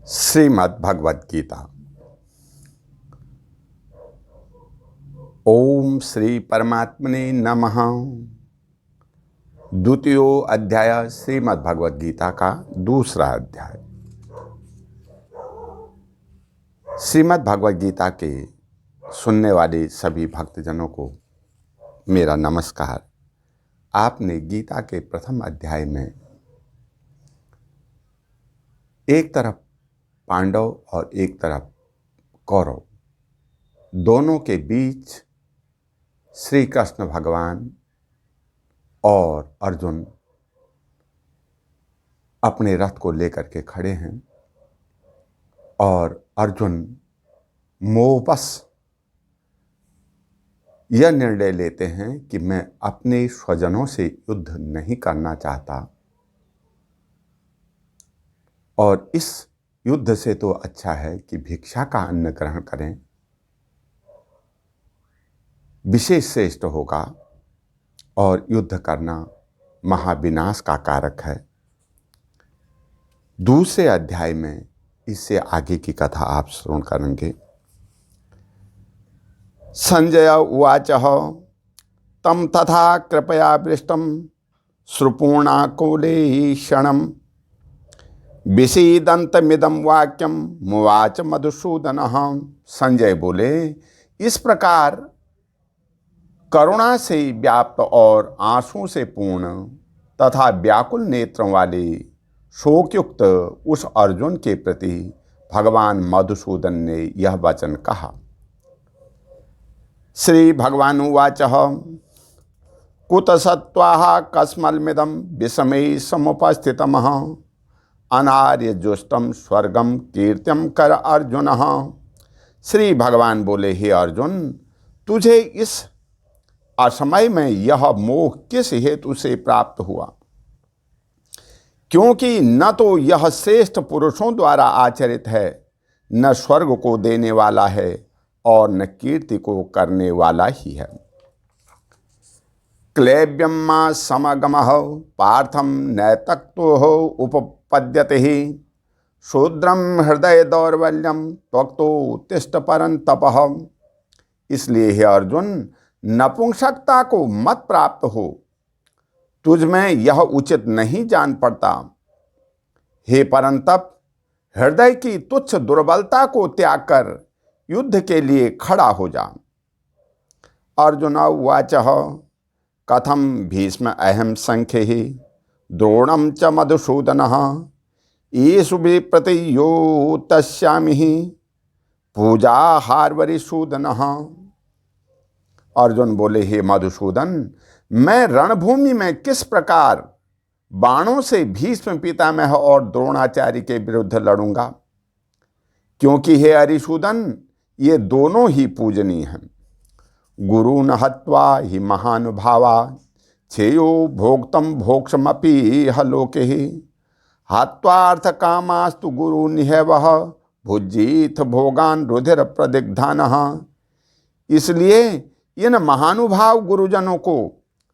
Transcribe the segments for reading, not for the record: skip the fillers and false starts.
श्रीमद् भगवद गीता। ओम श्री परमात्मने नमः। द्वितीयो अध्याय श्रीमद् भगवद गीता का दूसरा अध्याय। श्रीमद् भगवद गीता के सुनने वाले सभी भक्तजनों को मेरा नमस्कार। आपने गीता के प्रथम अध्याय में एक तरफ पांडव और एक तरफ कौरव, दोनों के बीच श्री कृष्ण भगवान और अर्जुन अपने रथ को लेकर के खड़े हैं और अर्जुन मोहवश यह निर्णय लेते हैं कि मैं अपने स्वजनों से युद्ध नहीं करना चाहता और इस युद्ध से तो अच्छा है कि भिक्षा का अन्न ग्रहण करें, विशेष श्रेष्ठ होगा और युद्ध करना महाविनाश का कारक है। दूसरे अध्याय में इससे आगे की कथा आप श्रवण करेंगे। संजय उवाच तम तथा कृपया वृष्टम श्रुपूर्णाकुलेक्षणम् विषीदन्तमिदं वाक्यम मुवाच मधुसूदनः। संजय बोले, इस प्रकार करुणा से व्याप्त और आंसू से पूर्ण तथा व्याकुल नेत्रों वाले शोकयुक्त उस अर्जुन के प्रति भगवान मधुसूदन ने यह वचन कहा। श्री भगवान उवाच कुतसत्वाः कस्मलमिदं विषमे समुपस्थितमः अनार्य जुष्टम स्वर्गम कीर्त्यम कर अर्जुन। श्री भगवान बोले, हे अर्जुन, तुझे इस असमय में यह मोह किस हेतु से प्राप्त हुआ? क्योंकि न तो यह श्रेष्ठ पुरुषों द्वारा आचरित है, न स्वर्ग को देने वाला है और न कीर्ति को करने वाला ही है। क्लेब्यम मा समगमः पार्थम नैतक्तो उपपद्यते ही शूद्रम हृदय दौर्बल्यम त्वक्तो उत्तिष्ठ परंतपः। इसलिए हे अर्जुन, नपुंसकता को मत प्राप्त हो, तुझ में यह उचित नहीं जान पड़ता। हे परंतप, हृदय की तुच्छ दुर्बलता को त्याग कर युद्ध के लिए खड़ा हो जा। अर्जुन उवाच कथम भीष्म अहम संख्ये द्रोणम च मधुसूदनः येषु विप्रतियोत्स्यामि पूजा हार्वरिसूदनः। अर्जुन बोले, हे मधुसूदन, मैं रणभूमि में किस प्रकार बाणों से भीष्म पितामह और द्रोणाचार्य के विरुद्ध लड़ूंगा? क्योंकि हे अरिसूदन, ये दोनों ही पूजनीय हैं। गुरुन हत्वा हि महानुभावा छेयो भोक्तम भोक्षमपि हलोके हत्वार्थ कामास्तु गुरु निहवः भुज्जीथ भोगान रुधिर प्रदिग्धानः। इसलिए इन महानुभाव गुरुजनों को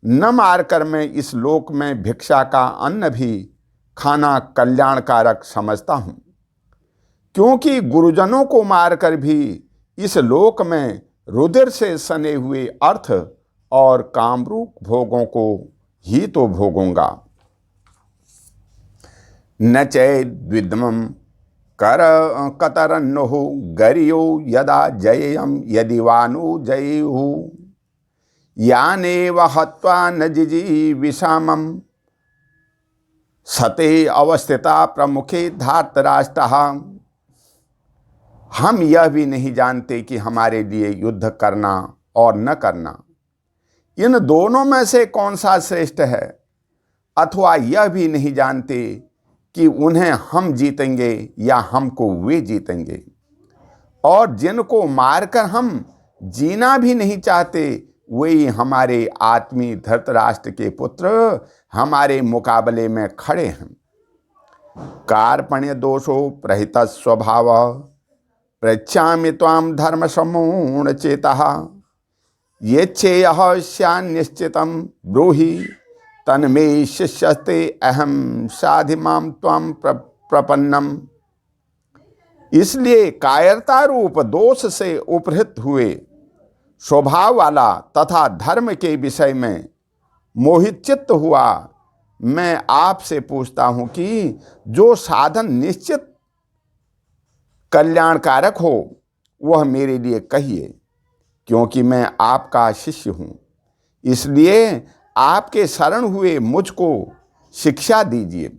न मारकर मैं इस लोक में भिक्षा का अन्न भी खाना कल्याणकारक समझता हूँ। क्योंकि गुरुजनों को मारकर भी इस लोक में रुधिर से सने हुए अर्थ और कामरूप भोगों को ही तो भोगूंगा। न चैद्विद्मं कर कतरन्नुः गरियो यदा जयेयं यदि वानु जयेयुः यानेव हत्वा न जिजीविषामं सते अवस्थिता प्रमुखे धार्तराष्ट्रः। हम यह भी नहीं जानते कि हमारे लिए युद्ध करना और न करना, इन दोनों में से कौन सा श्रेष्ठ है, अथवा यह भी नहीं जानते कि उन्हें हम जीतेंगे या हमको वे जीतेंगे। और जिनको मारकर हम जीना भी नहीं चाहते, वही हमारे आत्मी धृतराष्ट्र के पुत्र हमारे मुकाबले में खड़े हैं। कार्पण्य दोषो प्रहित स्वभाव पृच्छामि त्वां धर्म समूढ़ चेतः येच्छेयः स्यान्निश्चितं ब्रूहि तन्मे शिष्यस्ते अहम साधि मां त्वां प्रपन्नम। इसलिए कायरता रूप दोष से उपहृत हुए स्वभाव वाला तथा धर्म के विषय में मोहित चित्त हुआ मैं आपसे पूछता हूं कि जो साधन निश्चित कल्याणकारक हो वह मेरे लिए कहिए, क्योंकि मैं आपका शिष्य हूं। इसलिए आपके शरण हुए मुझको शिक्षा दीजिए।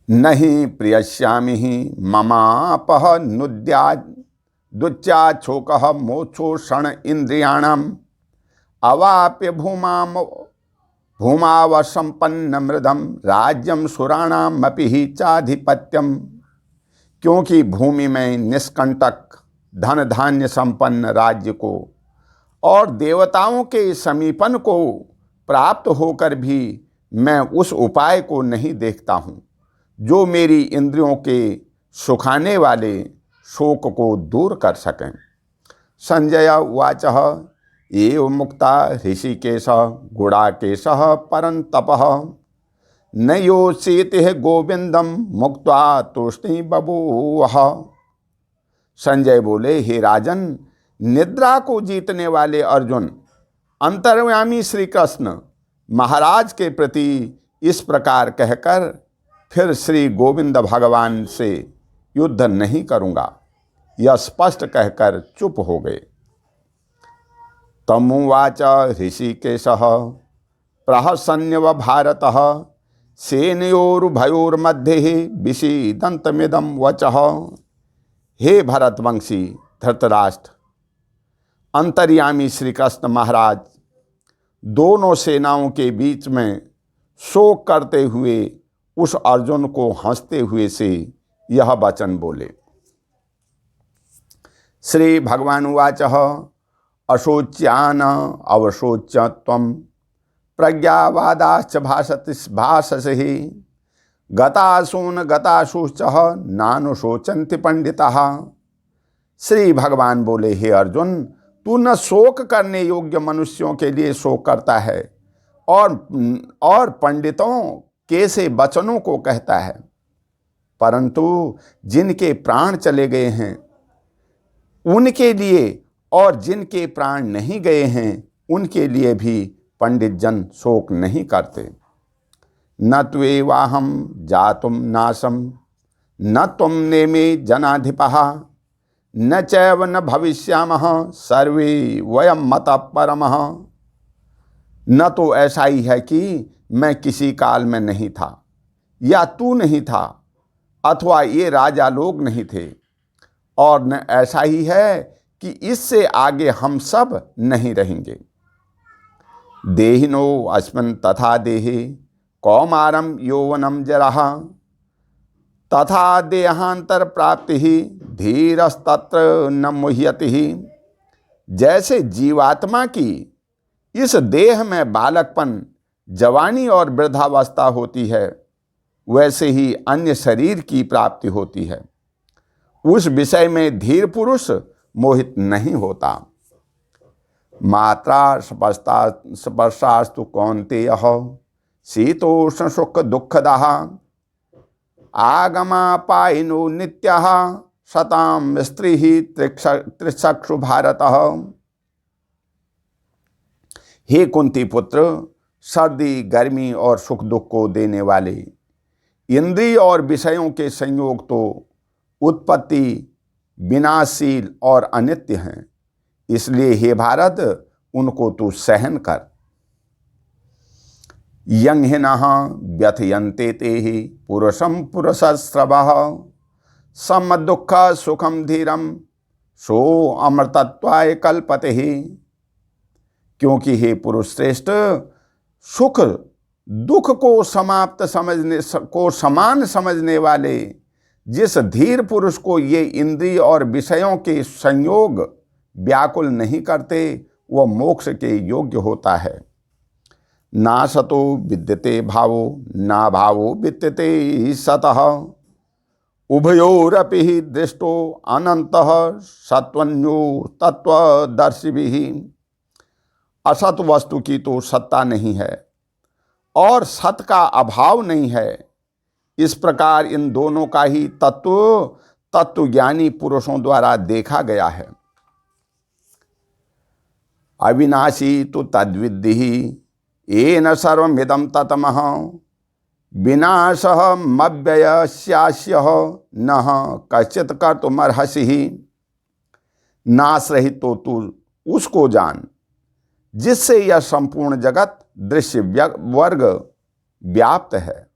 नहीं प्रियश्यामि ममापह नुद्या दुच्चा छोकः मोक्षोषण इंद्रियाणाम अवाप्य भूमावसंपन्न मृदम राज्यम सुराणाम अपि ही चाधिपत्यम। क्योंकि भूमि में निष्कंटक धन धान्य संपन्न राज्य को और देवताओं के समीपन को प्राप्त होकर भी मैं उस उपाय को नहीं देखता हूँ जो मेरी इंद्रियों के सुखाने वाले शोक को दूर कर सकें। संजय उवाच एव मुक्ता ऋषिकेश गुडाकेशः परन्तपः न योषेति गोविंदम मुक्त्वा तूष्णी बभूवः। संजय बोले, हे राजन, निद्रा को जीतने वाले अर्जुन अंतर्यामी श्री कृष्ण महाराज के प्रति इस प्रकार कहकर फिर श्री गोविंद भगवान से युद्ध नहीं करूंगा, यह स्पष्ट कहकर चुप हो गए। तमुवाच ऋषिकेशः प्रहसन्यव भारतः सेनयोरुभयोर्मध्ये विषीदन्तमिदं वचः। हे भरतवंशी धृतराष्ट्र, अंतर्यामी श्री कृष्ण महाराज दोनों सेनाओं के बीच में शोक करते हुए उस अर्जुन को हंसते हुए से यह वचन बोले। श्री भगवान उवाच अशोच्यान अवशोच्य त्वं प्रज्ञावादाश्च भाषसे गतासून गताशुश्च नानुशोचन्ति पंडिताः। श्री भगवान बोले, हे अर्जुन, तू न शोक करने योग्य मनुष्यों के लिए शोक करता है और पंडितों के से वचनों को कहता है, परंतु जिनके प्राण चले गए हैं उनके लिए और जिनके प्राण नहीं गए हैं उनके लिए भी पंडित जन शोक नहीं करते। न त्वेवाहं जातुम नाशम न तुम नेमे जनाधिपः न चैव न भविष्यामः सर्वे वयम मतः परमः। न तो ऐसा ही है कि मैं किसी काल में नहीं था या तू नहीं था अथवा ये राजा लोग नहीं थे, और न ऐसा ही है कि इससे आगे हम सब नहीं रहेंगे। देहिनो अस्मिन् तथा देहे कौमारम यौवनम जराः तथा देहांतर प्राप्ति धीरस्तत्र न मुह्यति। जैसे जीवात्मा की इस देह में बालकपन, जवानी और वृद्धावस्था होती है, वैसे ही अन्य शरीर की प्राप्ति होती है। उस विषय में धीर पुरुष मोहित नहीं होता। मात्रा स्पर्शास्तु कौन्तेयः शीतोष्ण सुख दुःखदाः आगमापायिनो नित्यः शतां स्त्रीः त्रिचक्षु भारतः। हे कुंती पुत्र, सर्दी गर्मी और सुख दुख को देने वाले इंद्रिय और विषयों के संयोग तो उत्पत्ति विनाशील और अनित्य हैं, इसलिए हे भारत उनको तू सहन कर। यं हिनः व्यथयन्ते ते हि पुरुषं पुरुषस्रवः सम दुःख सुखम धीरम सो अमृतत्वाय कल्पते ही। क्योंकि हे पुरुष श्रेष्ठ, सुख दुख को समान समझने वाले जिस धीर पुरुष को ये इंद्रिय और विषयों के संयोग व्याकुल नहीं करते, वह मोक्ष के योग्य होता है। ना सतो विद्यते भावो ना भावो विद्यते सतः उभयोरपि हि दृष्टो अनंतः सत्वन्यो तत्वदर्शिभिः। असत वस्तु की तो सत्ता नहीं है और सत का अभाव नहीं है, इस प्रकार इन दोनों का ही तत्वज्ञानी पुरुषों द्वारा देखा गया है। अविनाशी तो तद्विद्धि येन सर्वमिदं ततमः विनाशः मव्ययस्यास्य नः कश्चित् कर्तुमर्हसि। नाश रहित तो तू उसको जान जिससे यह संपूर्ण जगत दृश्य वर्ग व्याप्त है।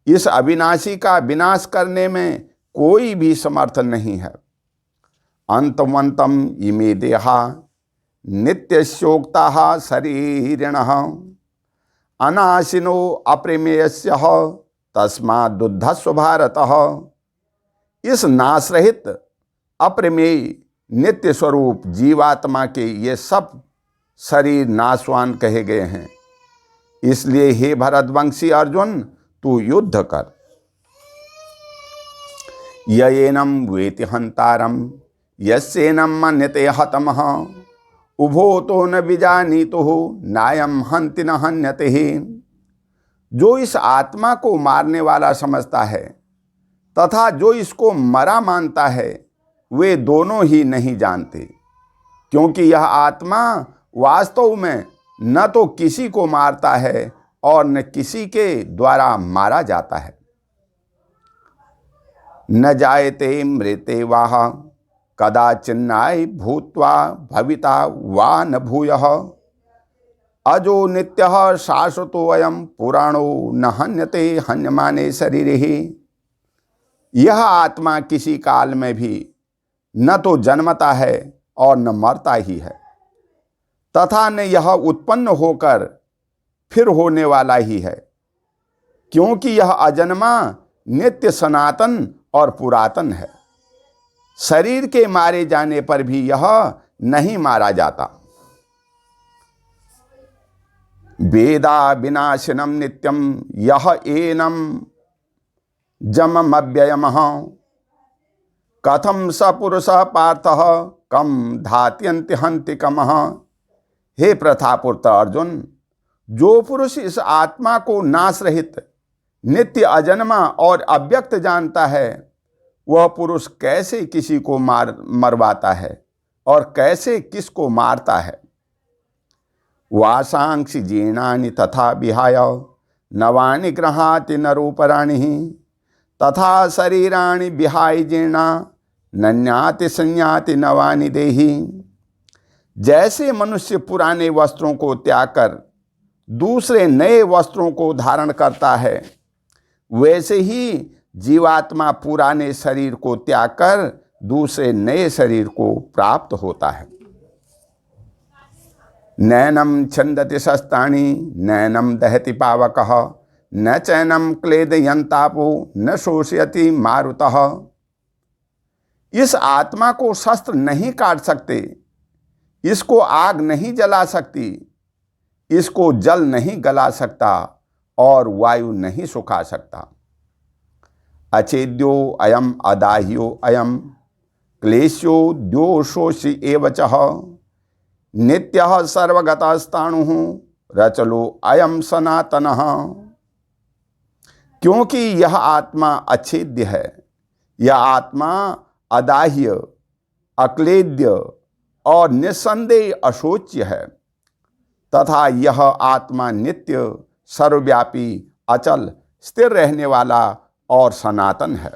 इस अविनाशी का विनाश करने में कोई भी समर्थ नहीं है। अंतवंतम इमे देहा नित्यस्योक्ताः शरीरिणः अनाशिनो अप्रमेयस्यः तस्माद्युद्धस्व भारतः। इस नाश रहित अप्रमेय नित्य स्वरूप जीवात्मा के ये सब शरीर नाशवान कहे गए हैं। इसलिए हे भरतवंशी अर्जुन, तू युद्ध कर। येनम वेति हंतारम यस्येनम मन्यते हतमः उभो तो न विजानीतो नायम हंति न हन्यते। जो इस आत्मा को मारने वाला समझता है तथा जो इसको मरा मानता है, वे दोनों ही नहीं जानते, क्योंकि यह आत्मा वास्तव में न तो किसी को मारता है और न किसी के द्वारा मारा जाता है। न जायते मृते वाह कदाचिन्नाय भूत्वा भविता वा न भूयः अजो नित्यः शाश्वतो अयं पुराणो न हन्यते हन्यमाने शरीरे। यह आत्मा किसी काल में भी न तो जन्मता है और न मरता ही है, तथा न यह उत्पन्न होकर फिर होने वाला ही है, क्योंकि यह अजन्मा नित्य सनातन और पुरातन है। शरीर के मारे जाने पर भी यह नहीं मारा जाता। वेदा विनाशिनम नित्यम यह एनम जममव्ययमः कथम स पुरुषः पार्थः कम धात्यन्ति हन्ति कमः। हे प्रथापुत्र अर्जुन, जो पुरुष इस आत्मा को नाश रहित नित्य अजन्मा और अव्यक्त जानता है, वह पुरुष कैसे किसी को मरवाता है और कैसे किसको मारता है। वासांसि जीर्णानि तथा विहाय नवानि गृहाति नरोपराणि तथा शरीराणि विहाय जीर्णा नन्याति संयाति नवानि देहि। जैसे मनुष्य पुराने वस्त्रों को त्याग कर दूसरे नए वस्त्रों को धारण करता है, वैसे ही जीवात्मा पुराने शरीर को त्याग कर दूसरे नए शरीर को प्राप्त होता है। नैनम छंदति शस्त्राणि नैनम दहति पावकः न चैनम क्लेदयन्तापो न शोषयति मारुतः। इस आत्मा को शस्त्र नहीं काट सकते, इसको आग नहीं जला सकती, इसको जल नहीं गला सकता और वायु नहीं सुखा सकता। अछेद्यो अयम अदाह्यो अयम क्लेशो द्योषोषि एवचः नित्यः सर्वगतस्ताणुः रचलो अयम सनातनः। क्योंकि यह आत्मा अछेद्य है, यह आत्मा अदाह्य, अक्लेद्य और निस्संदेह अशोच्य है, तथा यह आत्मा नित्य, सर्वव्यापी, अचल, स्थिर रहने वाला और सनातन है।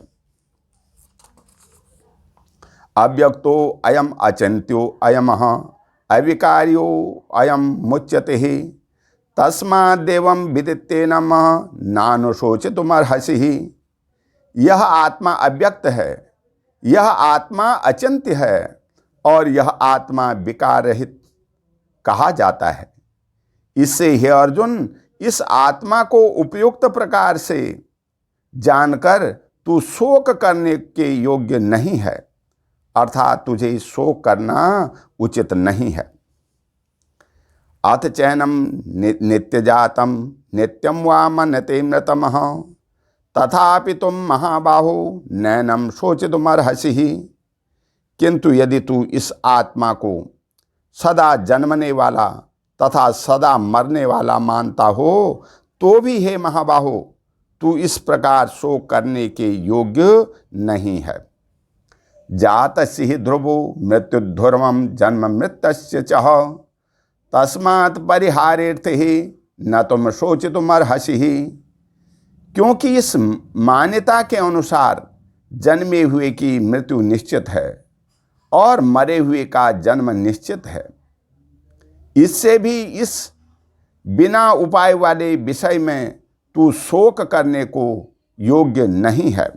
अव्यक्तो अयम अचिन्त्यो अयमः अविकार्यो अयम मुच्यते तस्माद्देवं विदित्ते नमः नानुशोचितुमर्हसि। यह आत्मा अव्यक्त है, यह आत्मा अचिन्त्य है और यह आत्मा विकार रहित कहा जाता है। इससे हे अर्जुन, इस आत्मा को उपयुक्त प्रकार से जानकर तू शोक करने के योग्य नहीं है, अर्थात तुझे शोक करना उचित नहीं है। अथ चैनम नित्यजातम नित्यम वा मन्यते मृतमः तथापि तुम महाबाहो नैनम शोचितुमर्हसि। किंतु यदि तू इस आत्मा को सदा जन्मने वाला तथा सदा मरने वाला मानता हो, तो भी हे महाबाहो, तू इस प्रकार शोक करने के योग्य नहीं है। जातस्य हि ध्रुवो मृत्युध्रुवम जन्म मृत्यस्य चह तस्मात् परिहारेर्थे न तुम शोचितुमर्हसि। क्योंकि इस मान्यता के अनुसार जन्मे हुए की मृत्यु निश्चित है और मरे हुए का जन्म निश्चित है, इससे भी इस बिना उपाय वाले विषय में तू शोक करने को योग्य नहीं है।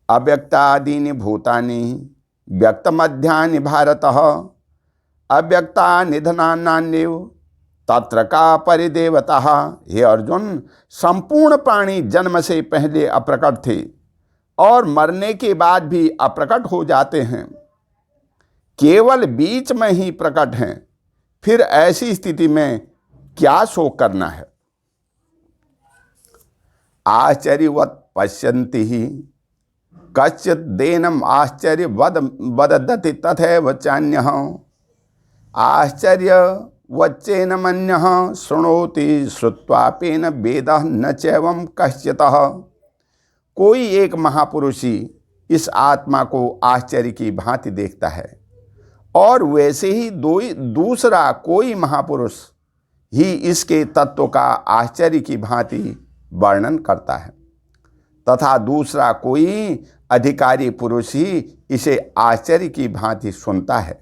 अव्यक्तादीनि भूतानि व्यक्तमध्यानि भारतः अव्यक्ता निधनान्येव तत्र का परिदेवतः। हे अर्जुन, संपूर्ण प्राणी जन्म से पहले अप्रकट थे और मरने के बाद भी अप्रकट हो जाते हैं, केवल बीच में ही प्रकट हैं। फिर ऐसी स्थिति में क्या शोक करना है। आश्चर्यवत् पश्यन्ति ही कश्चित् देनम आश्चर्य वदति तथैव चान्यः आश्चर्य वच्चेन मन्यः शृणोति श्रुत्वापेन वेदः न चैवं कश्चितः। कोई एक महापुरुष ही इस आत्मा को आश्चर्य की भांति देखता है और वैसे ही दूसरा कोई महापुरुष ही इसके तत्व का आश्चर्य की भांति वर्णन करता है, तथा दूसरा कोई अधिकारी पुरुष ही इसे आश्चर्य की भांति सुनता है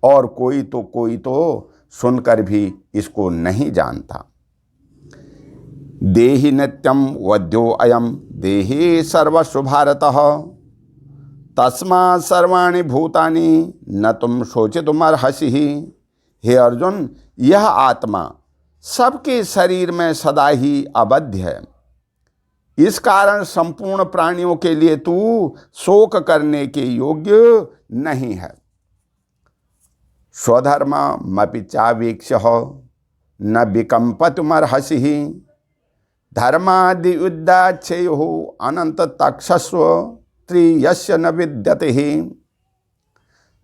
और कोई तो सुनकर भी इसको नहीं जानता। देहि नित्यं वद्यो अयम देहि सर्वस्व भारतः तस्मात् सर्वाणि भूतानि न तुम शोचितुमर्हसि। हे अर्जुन, यह आत्मा सबके शरीर में सदा ही अबद्ध है, इस कारण संपूर्ण प्राणियों के लिए तू शोक करने के योग्य नहीं है। स्वधर्ममपि चावीक्ष्य न विकम्पतुमर्हसि धर्मादियुद्धाच्छेयो अनंत तक्षस्व त्रियस्य न विद्यते।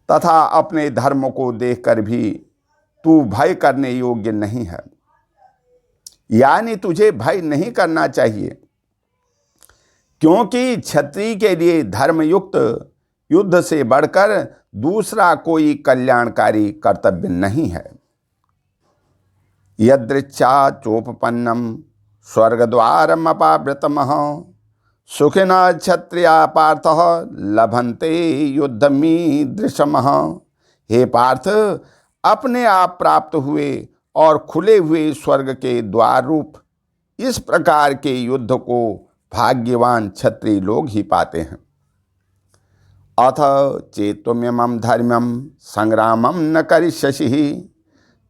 तथा अपने धर्म को देखकर भी तू भय करने योग्य नहीं है, यानी तुझे भय नहीं करना चाहिए, क्योंकि क्षत्रिय के लिए धर्मयुक्त युद्ध से बढ़कर दूसरा कोई कल्याणकारी कर्तव्य नहीं है। यदृच्छा चोपपन्नम स्वर्गद्वारमपावृतमः सुखिनः क्षत्रिया पार्थः लभन्ते युद्धमीदृशमः। हे पार्थ, अपने आप प्राप्त हुए और खुले हुए स्वर्ग के द्वार रूप इस प्रकार के युद्ध को भाग्यवान क्षत्रिय लोग ही पाते हैं। अथ चेत्त्वमिमं धर्म्यं संग्रामं न करिष्यसि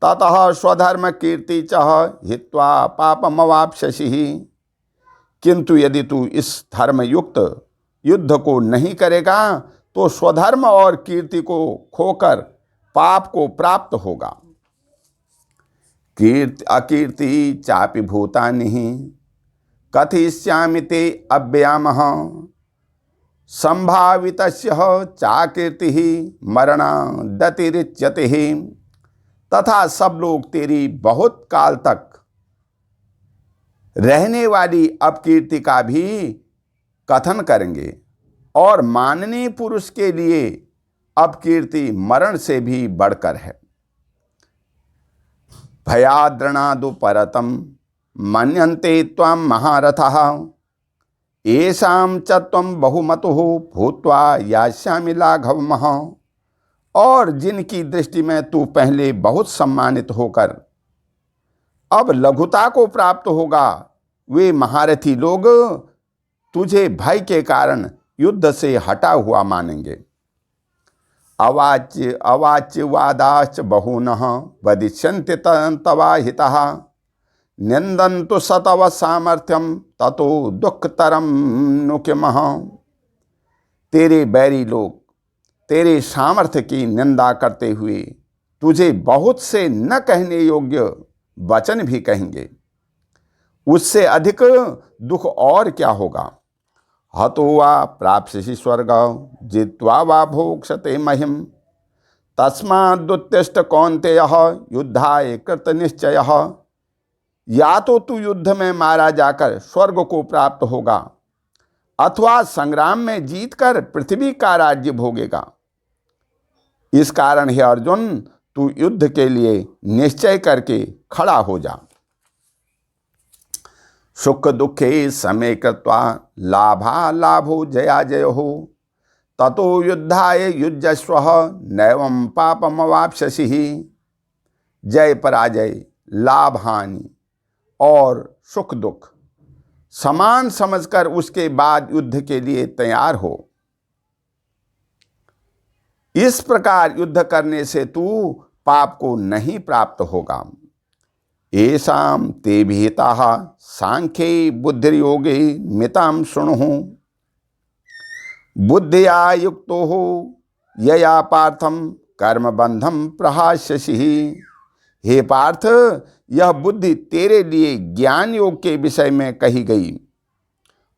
ततः स्वधर्म कीर्ति च हित्वा पापमवाप्स्यसि। किंतु यदि तू इस धर्मयुक्त युद्ध को नहीं करेगा तो स्वधर्म और कीर्ति को खोकर पाप को प्राप्त होगा। कीर्ति अकीर्ति चापि भूतानि कथयिष्यामि ते अव्ययामः संभावितस्य चाकीर्ति मरणादतिरिच्यते। तथा सब लोग तेरी बहुत काल तक रहने वाली अपकीर्ति का भी कथन करेंगे और माननीय पुरुष के लिए अपकीर्ति मरण से भी बढ़कर है। भयाद्रणादु परतम मन्यन्ते त्वं महारथः येषां च त्वं बहुमतुः भूत्वा यास्यामि लाघवमः। और जिनकी दृष्टि में तू पहले बहुत सम्मानित होकर अब लघुता को प्राप्त होगा, वे महारथी लोग तुझे भय के कारण युद्ध से हटा हुआ मानेंगे। अवाच्य वादाश्च बहूनः वदिष्यन्ति तवाहितः निन्दन्तु सतव सामर्थ्यम ततो दुःखतरम नु किमः। तेरे बैरी लोग तेरे सामर्थ्य की निंदा करते हुए तुझे बहुत से न कहने योग्य वचन भी कहेंगे, उससे अधिक दुख और क्या होगा। हतो वा प्राप्स्यसि स्वर्गं जित्वा वा भोक्ष्यते महिम तस्मादुत्तिष्ठ कौन्तेयः युद्धाय कृतनिश्चयः या तो तू युद्ध में मारा जाकर स्वर्ग को प्राप्त होगा अथवा संग्राम में जीतकर पृथ्वी का राज्य भोगेगा। इस कारण हे अर्जुन, तू युद्ध के लिए निश्चय करके खड़ा हो जा। सुख दुखे समे कृत्वा लाभा लाभो जया जयो ततो युद्धाय युज्यस्व नैवं पापमवाप्स्यसि। जय पराजय, लाभ हानि और सुख दुख समान समझकर उसके बाद युद्ध के लिए तैयार हो। इस प्रकार युद्ध करने से तू पाप को नहीं प्राप्त होगा। येषां ते विहिताः सांख्ये बुद्धिर्योगे मितां शृणुः बुद्धिया युक्तो हो यया पार्थम कर्मबंधम प्रहास्यसि। हे पार्थ, यह बुद्धि तेरे लिए ज्ञान योग के विषय में कही गई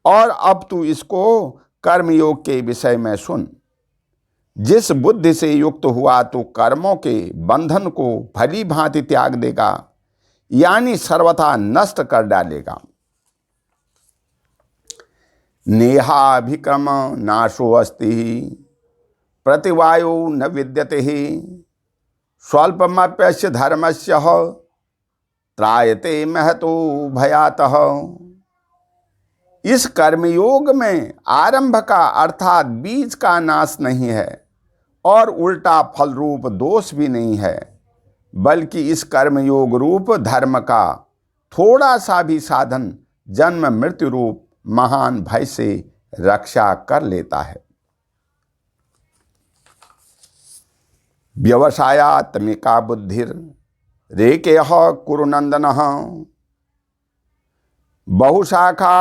और अब तू इसको कर्म योग के विषय में सुन। जिस बुद्धि से युक्त हुआ तो कर्मों के बंधन को भली भांति त्याग देगा, यानी सर्वथा नष्ट कर डालेगा। नेहाभिक्रम नाशो अस्ति प्रतिवायो न विद्यते स्वल्पमप्यस्य धर्मस्य त्रायते महतो भयातः। इस कर्मयोग में आरंभ का अर्थात बीज का नाश नहीं है और उल्टा फल रूप दोष भी नहीं है, बल्कि इस कर्मयोग रूप धर्म का थोड़ा सा भी साधन जन्म मृत्यु रूप महान भय से रक्षा कर लेता है। व्यवसायात्मिका बुद्धिर रेकेह कुरुनंदनः बहुशाखा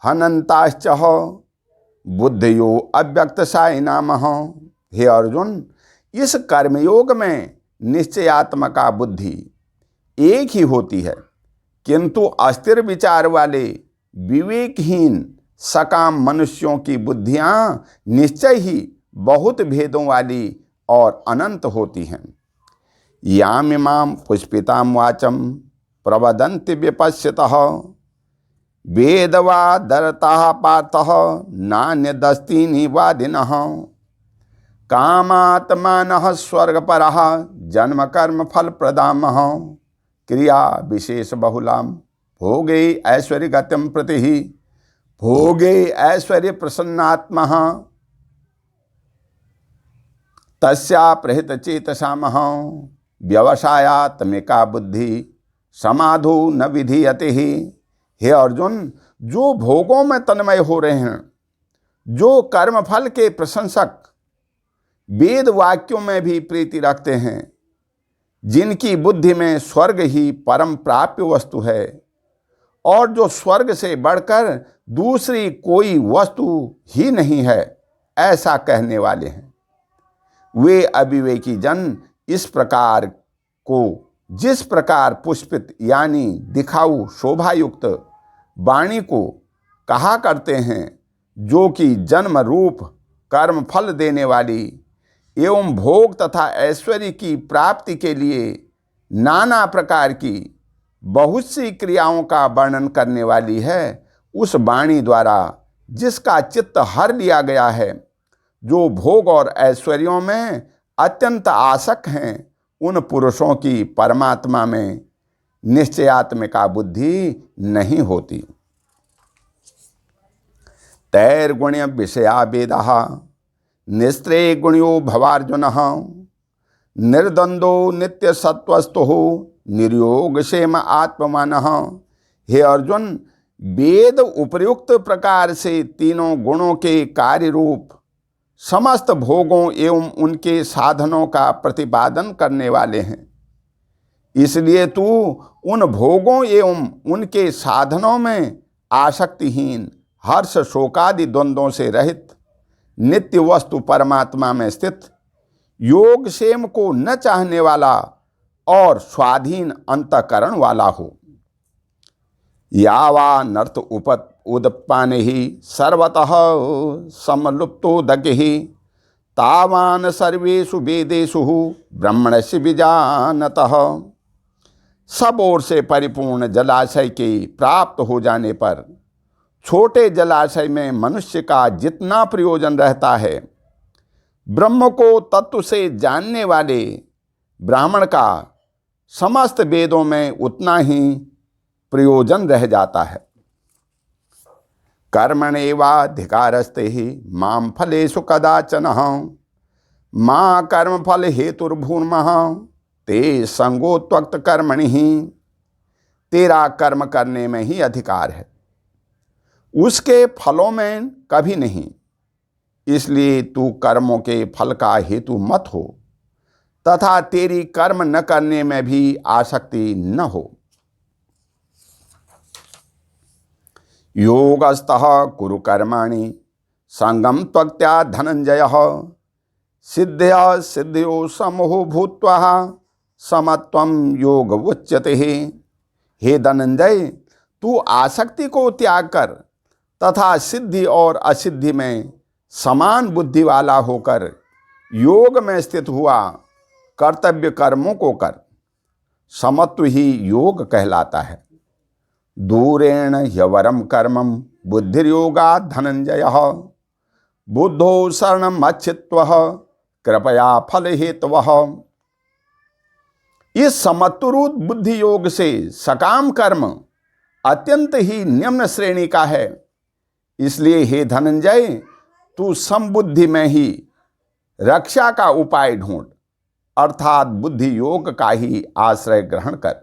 हनंताश्च बुद्धियो अव्यक्तसाय नामः। हे अर्जुन, इस कर्मयोग में निश्चयात्मका बुद्धि एक ही होती है, किंतु अस्थिर विचार वाले विवेकहीन सकाम मनुष्यों की बुद्धियां निश्चय ही बहुत भेदों वाली और अनंत होती हैं। यामिमां पुष्पितां वाचम प्रवदन्ति विपश्यतः वेदवादरतः पार्थः नान्यदस्ति निवादिनः कामात्मानः स्वर्गपरः जन्म कर्म फल प्रदामः क्रिया विशेष बहुलां भोगे ऐश्वर्य गतिम प्रति भोगे ऐश्वर्य प्रसन्नात्मः तस्या प्रहित चेतसामः व्यवसायात्मिका बुद्धि समाधो न विधीयते। हे अर्जुन, जो भोगों में तन्मय हो रहे हैं, जो कर्मफल के प्रशंसक, वेद वाक्यों में भी प्रीति रखते हैं, जिनकी बुद्धि में स्वर्ग ही परम प्राप्य वस्तु है और जो स्वर्ग से बढ़कर दूसरी कोई वस्तु ही नहीं है, ऐसा कहने वाले हैं, वे अविवेकी जन इस प्रकार को जिस प्रकार पुष्पित यानी दिखाऊ शोभायुक्त वाणी को कहा करते हैं, जो कि जन्म रूप कर्म फल देने वाली एवं भोग तथा ऐश्वर्य की प्राप्ति के लिए नाना प्रकार की बहुत सी क्रियाओं का वर्णन करने वाली है, उस वाणी द्वारा जिसका चित्त हर लिया गया है, जो भोग और ऐश्वर्यों में अत्यंत आसक्त हैं, उन पुरुषों की परमात्मा में निश्चयात्मिका बुद्धि नहीं होती। तैर्गुण्य विषया वेदाः निस्त्रे गुण्यो भवार्जुनः निर्द्वंदो नित्य सत्वस्तुः निर्योग क्षेम आत्ममानः। हे अर्जुन, वेद उपयुक्त प्रकार से तीनों गुणों के कार्य रूप समस्त भोगों एवं उनके साधनों का प्रतिपादन करने वाले हैं। इसलिए तू उन भोगों एवं उनके साधनों में आसक्तिहीन, हर्ष शोकादि द्वंद्वों से रहित, नित्य वस्तु परमात्मा में स्थित, योग क्षेम को न चाहने वाला और स्वाधीन अंतःकरण वाला हो। यावा नर्त उदपाने ही सर्वतः समलुप्तो दगिहि तावान सर्वेषु वेदेषु ब्रह्मणस्य विजानतः सब ओर से परिपूर्ण जलाशय के प्राप्त हो जाने पर छोटे जलाशय में मनुष्य का जितना प्रयोजन रहता है, ब्रह्म को तत्व से जानने वाले ब्राह्मण का समस्त वेदों में उतना ही प्रयोजन रह जाता है। कर्मण्येवाधिकारस्ते ही माम फलेषु कदाचन मां कर्म फल हेतुर्भूर्मः ते संगोत्वक्त कर्मणि ही। तेरा कर्म करने में ही अधिकार है, उसके फलों में कभी नहीं। इसलिए तू कर्मों के फल का हेतु मत हो तथा तेरी कर्म न करने में भी आसक्ति न हो। योगस्तः कुरु कर्माणि संगम त्वक्त्या धनंजयः सिद्धया सिद्धयो समो भूत्वा समत्वम योग उच्यते। हे धनंजय, तू आसक्ति को त्याग कर तथा सिद्धि और असिद्धि में समान बुद्धि वाला होकर योग में स्थित हुआ कर्तव्य कर्मों को कर। समत्व ही योग कहलाता है। दूरेण ह्यवरम कर्मम बुद्धिर्योगात् धनंजयः बुद्धो शरणम अच्छित्वः कृपया फल हेतवः। इस समत्वरूप बुद्धि योग से सकाम कर्म अत्यंत ही निम्न श्रेणी का है। इसलिए हे धनंजय, तू समबुद्धि में ही रक्षा का उपाय ढूंढ, अर्थात बुद्धि योग का ही आश्रय ग्रहण कर,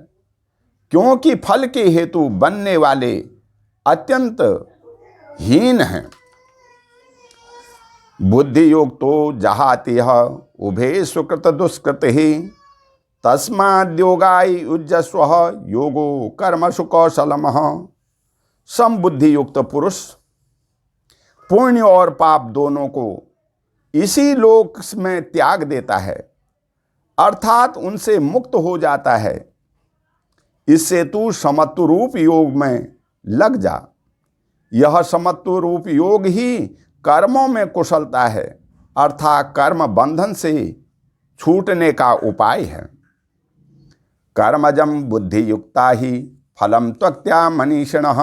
क्योंकि फल के हेतु बनने वाले अत्यंत हीन हैं। बुद्धि योग तो जहाति उभे सुकृत दुष्कृत ही तस्माद्योगाय युज्यस्व योगो कर्मसु कौशलमः। समबुद्धि युक्त पुरुष पुण्य और पाप दोनों को इसी लोक में त्याग देता है, अर्थात उनसे मुक्त हो जाता है। इससे तू समत्व रूप योग में लग जा। यह समत्व रूप योग ही कर्मों में कुशलता है, अर्थात कर्म बंधन से छूटने का उपाय है। कर्मजम बुद्धि युक्ता ही फलम त्वक्त्या मनीषिणः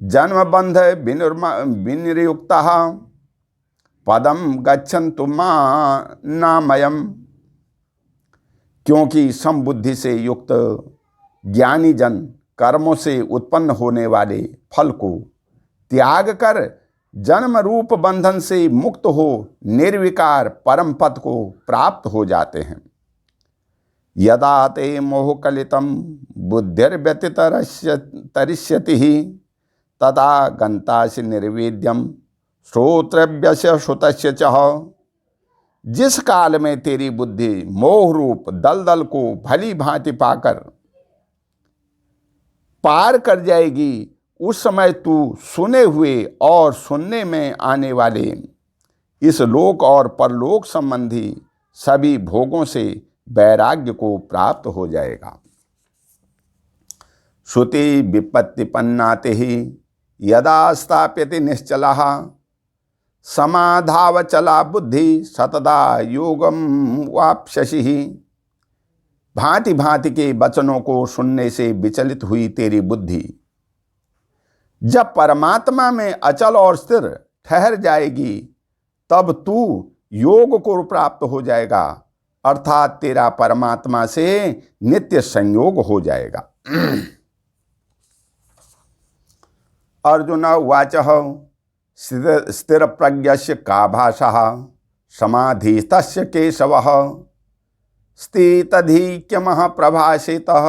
जन्म बंध विनिर्युक्ता पदम गच्छन्तु मां नामयम्। क्योंकि समबुद्धि से युक्त ज्ञानी जन कर्मों से उत्पन्न होने वाले फल को त्याग कर जन्म रूप बंधन से मुक्त हो निर्विकार परम पद को प्राप्त हो जाते हैं। यदा ते मोहकलितं बुद्धिर्व्यतितरिष्यति तदा गन्तासि निर्वेद्यम श्रोत्रव्यस्य श्रुतस्य च। जिस काल में तेरी बुद्धि मोह रूप दलदल को भली भांति पाकर पार कर जाएगी, उस समय तू सुने हुए और सुनने में आने वाले इस लोक और परलोक संबंधी सभी भोगों से वैराग्य को प्राप्त हो जाएगा। श्रुति विपत्तिपन्नाते ही यदा स्थाप्यते निश्चलः समाधावचला बुद्धि सतदा योगम वाप्स्यसि। भांति भांति के वचनों को सुनने से विचलित हुई तेरी बुद्धि जब परमात्मा में अचल और स्थिर ठहर जाएगी, तब तू योग को प्राप्त हो जाएगा, अर्थात तेरा परमात्मा से नित्य संयोग हो जाएगा। अर्जुन उवाच स्थिर प्रज्ञस्य का भाषा समाधिस्तस्य केशवः स्थितधि किमः प्रभाषितः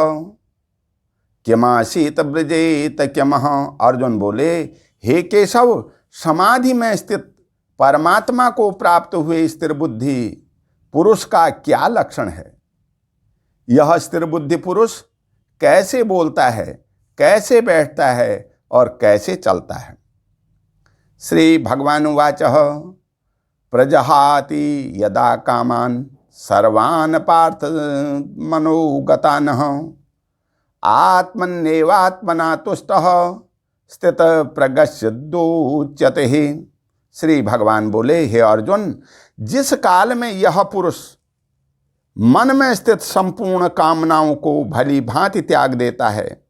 किमासीत ब्रजेत किमः। अर्जुन बोले, हे केशव, समाधि में स्थित परमात्मा को प्राप्त हुए स्थिर बुद्धि पुरुष का क्या लक्षण है? यह स्थिर बुद्धि पुरुष कैसे बोलता है, कैसे बैठता है और कैसे चलता है? श्री भगवान उवाच प्रजहाति यदा कामान सर्वान् पार्थ मनोगतानः आत्मन्येवात्मना तुष्टः स्थित प्रगस्योच्यते। श्री भगवान बोले, हे अर्जुन, जिस काल में यह पुरुष मन में स्थित संपूर्ण कामनाओं को भली भांति त्याग देता है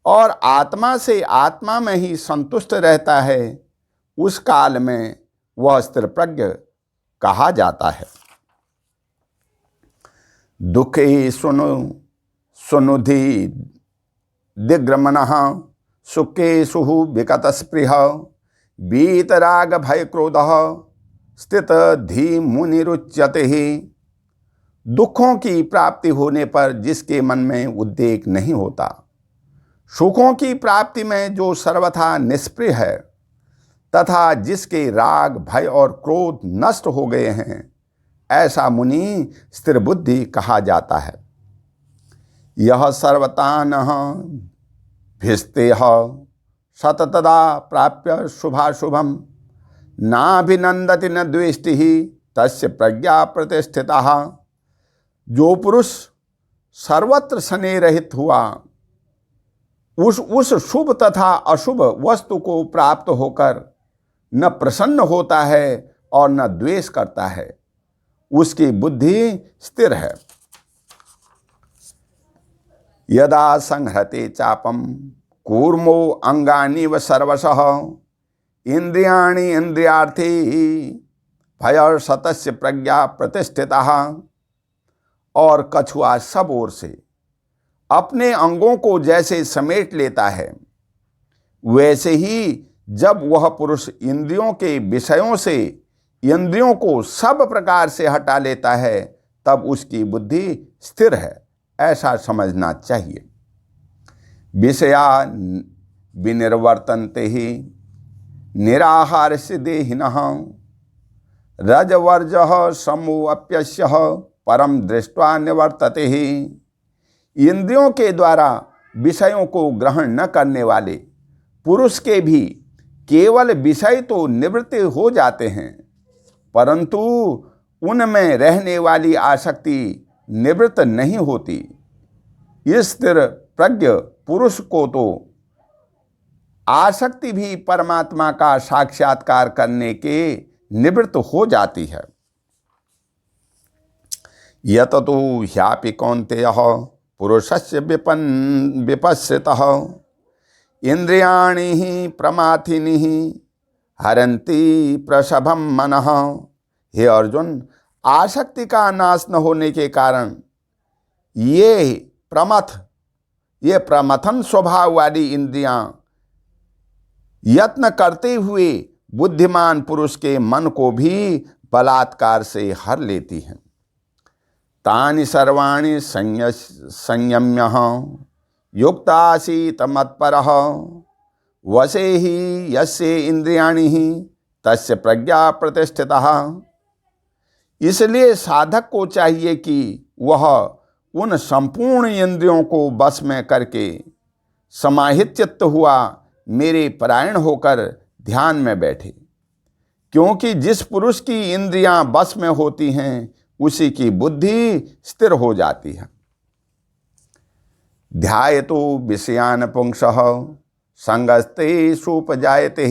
और आत्मा से आत्मा में ही संतुष्ट रहता है, उस काल में वह स्थिर प्रज्ञ कहा जाता है। दुखे सुनुधि दिग्रमनः सुखेषु विगत स्पृह वीतराग भय क्रोधः स्थित धी मुनिरुच्यते ही। दुखों की प्राप्ति होने पर जिसके मन में उद्वेग नहीं होता, सुखों की प्राप्ति में जो सर्वथा निष्प्रिय है तथा जिसके राग भय और क्रोध नष्ट हो गए हैं, ऐसा मुनि स्थिर बुद्धि कहा जाता है। यह सर्वतानः भिस्तेह सततदा प्राप्य शुभाशुभम नाभिनंदति न द्वेष्टि तस्य प्रज्ञा प्रतिष्ठिता। जो पुरुष सर्वत्र स्नेह रहित हुआ, उस शुभ तथा अशुभ वस्तु को प्राप्त होकर न प्रसन्न होता है और न द्वेष करता है, उसकी बुद्धि स्थिर है। यदा संहृते चापम कूर्मो अंगानि व सर्वशः इंद्रियाणि इंद्रियार्थी भय सतस्य प्रज्ञा प्रतिष्ठिता। और कछुआ सब ओर से अपने अंगों को जैसे समेट लेता है, वैसे ही जब वह पुरुष इंद्रियों के विषयों से इंद्रियों को सब प्रकार से हटा लेता है, तब उसकी बुद्धि स्थिर है, ऐसा समझना चाहिए। विषया विनिर्वर्तन्ते ही निराहार से देहिनः रजवर्जः समोऽप्यस्यः परम दृष्ट्वा निवर्तते ही। इंद्रियों के द्वारा विषयों को ग्रहण न करने वाले पुरुष के भी केवल विषय तो निवृत्त हो जाते हैं, परंतु उनमें रहने वाली आसक्ति निवृत्त नहीं होती। इस स्थिर प्रज्ञ पुरुष को तो आसक्ति भी परमात्मा का साक्षात्कार करने के निवृत्त हो जाती है। यत तो ह्यापि कौन्तेयः पुरुषस्य विपश्यतः इंद्रियाणि ही प्रमाथिनी हरन्ति प्रसभम मनः। हे अर्जुन, आसक्ति का नाश न होने के कारण ये प्रमथन स्वभाव वाली इंद्रियां यत्न करते हुए बुद्धिमान पुरुष के मन को भी बलात्कार से हर लेती हैं। तानि सर्वाणि संयम्य युक्तासीत मत्परः वशे ही यस्य इंद्रियाणि ही तस्य प्रज्ञा प्रतिष्ठितः। इसलिए साधक को चाहिए कि वह उन संपूर्ण इंद्रियों को बस में करके समाहित चित्त हुआ मेरे परायण होकर ध्यान में बैठे, क्योंकि जिस पुरुष की इंद्रियां बस में होती हैं उसी की बुद्धि स्थिर हो जाती है। ध्यायतो विषयान पुंसः संगस्ते सुपजायते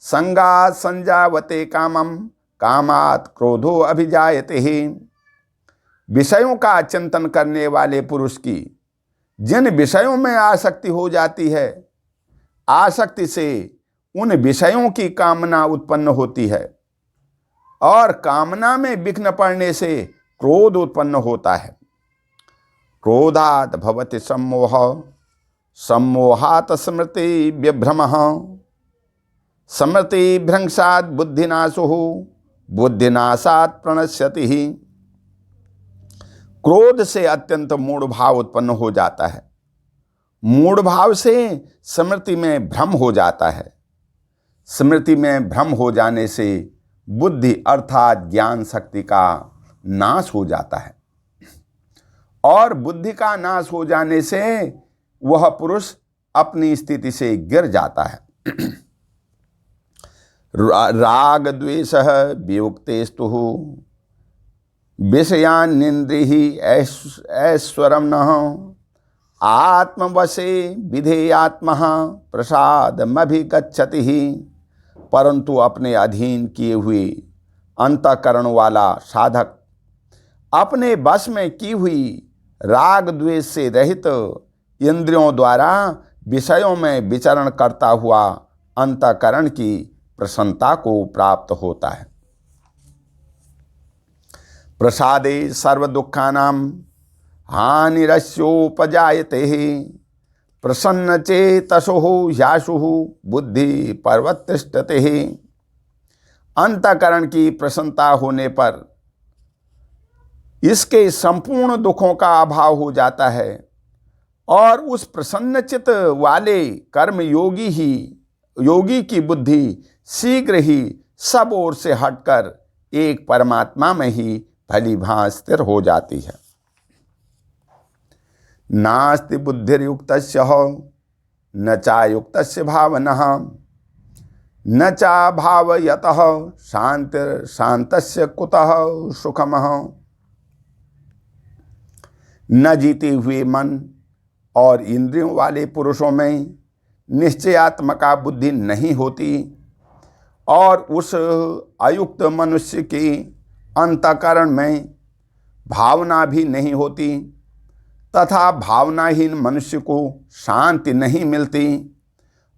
संगात् संजावते कामम कामात् क्रोधो अभिजायते। विषयों का चिंतन करने वाले पुरुष की जिन विषयों में आसक्ति हो जाती है, आसक्ति से उन विषयों की कामना उत्पन्न होती है और कामना में विघ्न पड़ने से क्रोध उत्पन्न होता है। क्रोधात् भवति सम्मोह सम्मोहात् स्मृति विभ्रमः स्मृति भ्रंशात् बुद्धिनाशो बुद्धिनाशात् प्रणश्यति। क्रोध से अत्यंत मूढ़ भाव उत्पन्न हो जाता है, मूढ़ भाव से स्मृति में भ्रम हो जाता है, स्मृति में भ्रम हो जाने से बुद्धि अर्थात ज्ञान शक्ति का नाश हो जाता है और बुद्धि का नाश हो जाने से वह पुरुष अपनी स्थिति से गिर जाता है। राग द्वेष वियुक्तेस्तु विषयानिन्द्रिहि ऐश्वरम न आत्मवशे विधेयात्मा प्रसादमभिगच्छति। परंतु अपने अधीन किए हुए अंतःकरण वाला साधक अपने वश में की हुई राग द्वेष से रहित इंद्रियों द्वारा विषयों में विचरण करता हुआ अंतःकरण की प्रसन्नता को प्राप्त होता है। प्रसादे सर्व दुखानां हानिरस्योपजायते प्रसन्न चेतसो ह्याशु बुद्धि पर्वतिष्ठते। अंतःकरण की प्रसन्नता होने पर इसके संपूर्ण दुखों का अभाव हो जाता है और उस प्रसन्नचित वाले कर्म योगी की बुद्धि शीघ्र ही सब ओर से हटकर एक परमात्मा में ही भली भांति स्थिर हो जाती है। नास्ति बुद्धिर्युक्तस्य न चायुक्तस्य भावनः न चा भावयतः शांतस्य कुतः सुखमः। न जीते हुए मन और इंद्रियों वाले पुरुषों में निश्चयात्मका बुद्धि नहीं होती और उस अयुक्त मनुष्य के अंतःकरण में भावना भी नहीं होती तथा भावनाहीन मनुष्य को शांति नहीं मिलती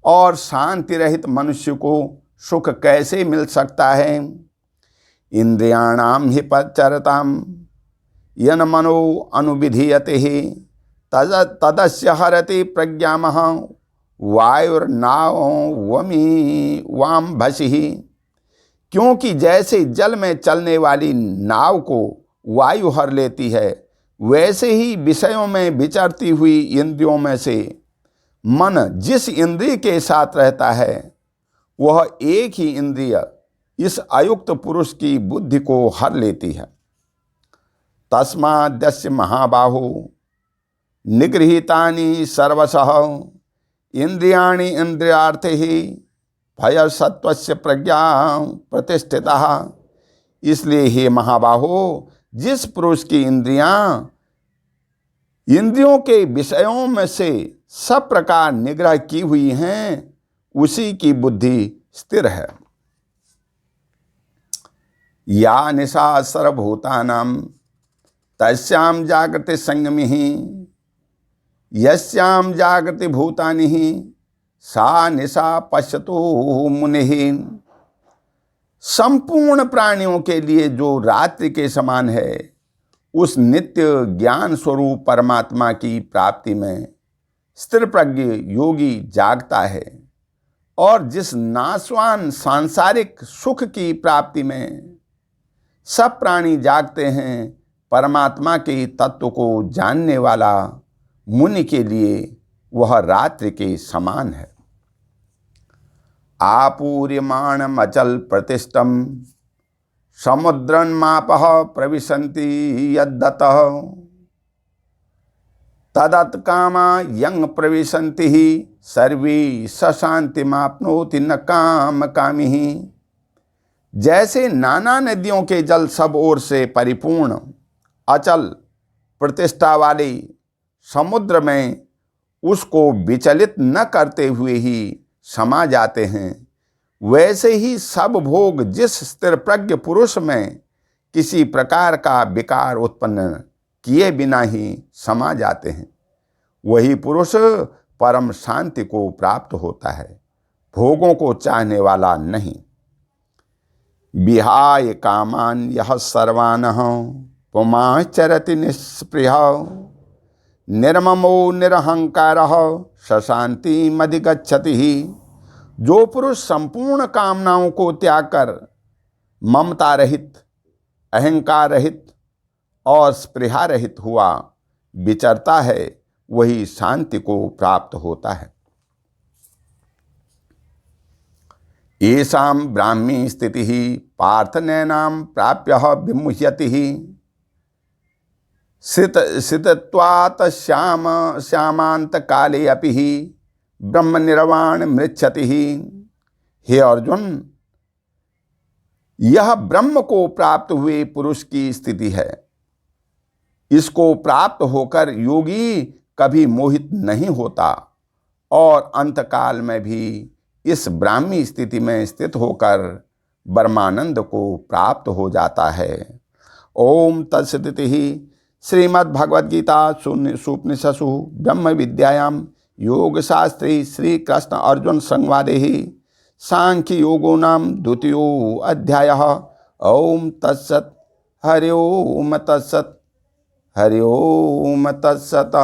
और शांति रहित मनुष्य को सुख कैसे मिल सकता है। इंद्रियाणाम हि पचरताम यन मनो अनुविधीयते तदस्य हरति प्रज्ञामः वायुर्नावमी वाम भसिः। क्योंकि जैसे जल में चलने वाली नाव को वायु हर लेती है, वैसे ही विषयों में विचरती हुई इंद्रियों में से मन जिस इंद्रिय के साथ रहता है वह एक ही इंद्रिय इस अयुक्त पुरुष की बुद्धि को हर लेती है। तस्माद्यस्य महाबाहो निगृहीतानि सर्वशः इंद्रियाणि इंद्रियार्थैः भय सत्वस्य प्रज्ञा प्रतिष्ठितः। इसलिए हे महाबाहो, जिस पुरुष की इंद्रियों के विषयों में से सब प्रकार निग्रह की हुई हैं, उसी की बुद्धि स्थिर है। या निशा सर्वभूतानां तस्यां जागृति संयमिः यस्यां जागृति भूतानि सा निशा पश्यतो मुनिः। संपूर्ण प्राणियों के लिए जो रात्रि के समान है, उस नित्य ज्ञान स्वरूप परमात्मा की प्राप्ति में स्थिर प्रज्ञ योगी जागता है और जिस नाशवान सांसारिक सुख की प्राप्ति में सब प्राणी जागते हैं, परमात्मा के तत्व को जानने वाला मुनि के लिए वह रात्रि के समान है। आपूर्यमाणम अचल प्रतिष्ठम समुद्रन्मापः प्रविशन्ति यद्दतः तदत्कामा यं प्रविशन्ति सर्वे सशान्तिमाप्नोति न काम कामिः। जैसे नाना नदियों के जल सब ओर से परिपूर्ण अचल प्रतिष्ठा वाले समुद्र में उसको विचलित न करते हुए ही समा जाते हैं, वैसे ही सब भोग जिस स्थिर प्रज्ञ पुरुष में किसी प्रकार का विकार उत्पन्न किए बिना ही समा जाते हैं, वही पुरुष परम शांति को प्राप्त होता है, भोगों को चाहने वाला नहीं। विहाय कामान यह सर्वानः पुमाश्चरति निःस्पृहः निर्ममो निरहंकारः सशान्तिमधिगच्छति। जो पुरुष संपूर्ण कामनाओं को त्याग कर ममता रहित, अहंकार रहित और स्पृहा रहित हुआ विचरता है, वही शांति को प्राप्त होता है। येषां ब्राह्मी स्थितिः पार्थ नैनां प्राप्य विमुह्यति स्थितत्वात् श्यामांत काले अपि ब्रह्म निर्वाण मृच्छति। हे अर्जुन, यह ब्रह्म को प्राप्त हुए पुरुष की स्थिति है। इसको प्राप्त होकर योगी कभी मोहित नहीं होता और अंतकाल में भी इस ब्राह्मी स्थिति में स्थित होकर ब्रह्मानंद को प्राप्त हो जाता है। ओम तत्सदिति। श्रीमद्भगवद्गीता सुपनिषत्सु ब्रह्म विद्यायां योगशास्त्रे श्रीकृष्ण अर्जुन संवादे सांख्य योगो नाम द्वितीयो अध्यायः। ओम तत्सत्। हरि ओम तत्सत्। हरि ओम तत्सत्।